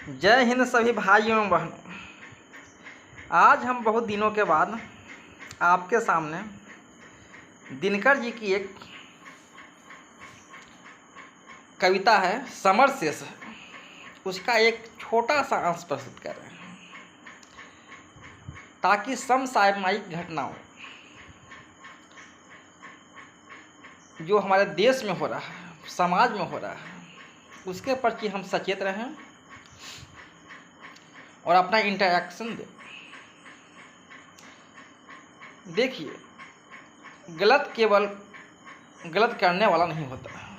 जय हिंद सभी भाइयों एवं बहनों। आज हम बहुत दिनों के बाद आपके सामने दिनकर जी की एक कविता है, समर शेष है, उसका एक छोटा सा अंश प्रस्तुत कर रहे हैं ताकि समसामयिक घटनाओं जो हमारे देश में हो रहा है, समाज में हो रहा है, उसके प्रति हम सचेत रहें और अपना इंटरैक्शन दें। देखिए, गलत केवल गलत करने वाला नहीं होता है,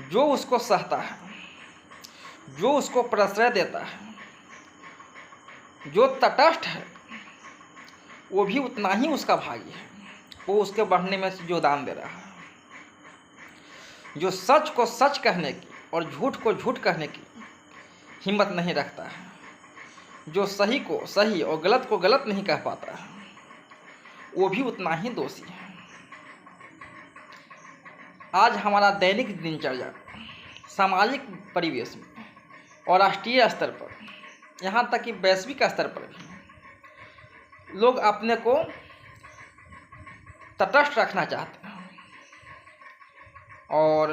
जो उसको सहता है, जो उसको प्रश्रय देता है, जो तटस्थ है, वो भी उतना ही उसका भागी है। वो उसके बढ़ने में योगदान दे रहा है। जो सच को सच कहने की और झूठ को झूठ कहने की हिम्मत नहीं रखता है, जो सही को सही और गलत को गलत नहीं कह पाता है, वो भी उतना ही दोषी है। आज हमारा दैनिक दिनचर्या सामाजिक परिवेश में और राष्ट्रीय स्तर पर, यहाँ तक कि वैश्विक स्तर पर भी लोग अपने को तटस्थ रखना चाहते हैं और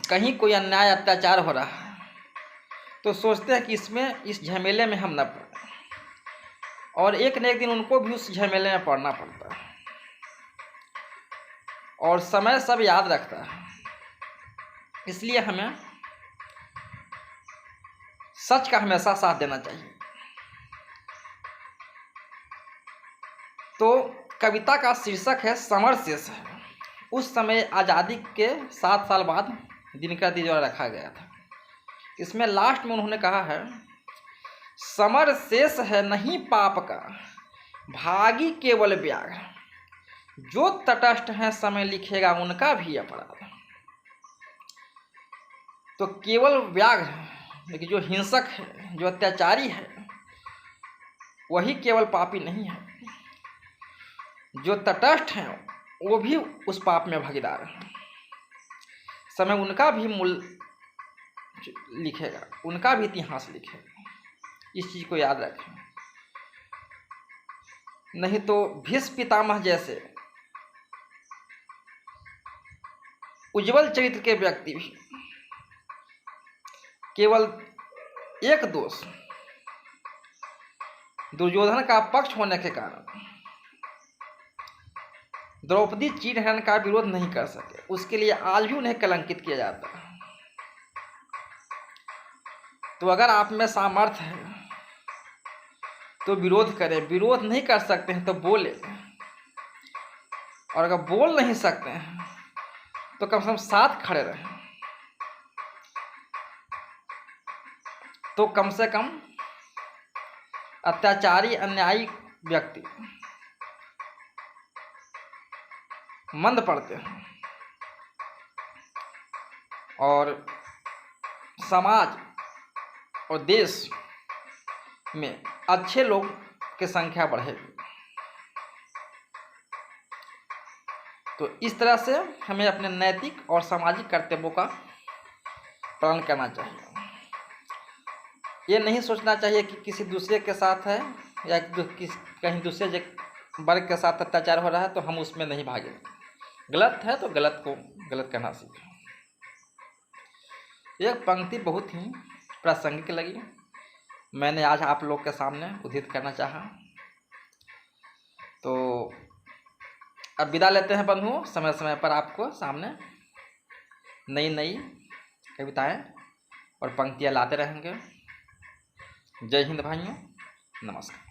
कहीं कोई अन्याय अत्याचार हो रहा है तो सोचते हैं कि इस झमेले में हम न पड़ें, और एक न एक दिन उनको भी उस झमेले में पड़ना पड़ता है। और समय सब याद रखता है, इसलिए हमें सच का हमेशा साथ देना चाहिए। तो कविता का शीर्षक है समर शेष है। उस समय आज़ादी के 7 साल बाद दिनकर जी द्वारा रखा गया था। इसमें लास्ट में उन्होंने कहा है, समर शेष है नहीं पाप का, भागी केवल व्याघ्र, जो तटस्थ हैं समय लिखेगा उनका भी अपराध। तो केवल व्याघ्र, लेकिन जो हिंसक है, जो अत्याचारी है, वही केवल पापी नहीं है। जो तटस्थ हैं वो भी उस पाप में भागीदार हैं। समय उनका भी मूल्य लिखेगा, उनका भी इतिहास लिखेगा। इस चीज़ को याद रखें, नहीं तो भीष्म पितामह जैसे उज्जवल चरित्र के व्यक्ति भी केवल एक दोष, दुर्योधन का पक्ष होने के कारण द्रौपदी चीरहरण का विरोध नहीं कर सके। उसके लिए आज भी उन्हें कलंकित किया जाता है। तो अगर आप में सामर्थ्य है तो विरोध करें, विरोध नहीं कर सकते हैं तो बोले, और अगर बोल नहीं सकते हैं तो कम से कम साथ खड़े रहें। तो कम से कम अत्याचारी अन्यायी व्यक्ति मंद पड़ते हैं और समाज और देश में अच्छे लोग की संख्या बढ़ेगी। तो इस तरह से हमें अपने नैतिक और सामाजिक कर्तव्यों का पालन करना चाहिए। ये नहीं सोचना चाहिए कि किसी दूसरे के साथ है या कहीं दूसरे वर्ग के साथ अत्याचार हो रहा है तो हम उसमें नहीं भागे। गलत है तो गलत को गलत कहना सीखें। एक पंक्ति बहुत ही प्रासंगिक लगी, मैंने आज आप लोग के सामने उद्धृत करना चाहा। तो अब विदा लेते हैं बंधुओं। समय समय पर आपको सामने नई नई कविताएं और पंक्तियां लाते रहेंगे। जय हिंद भाइयों, नमस्कार।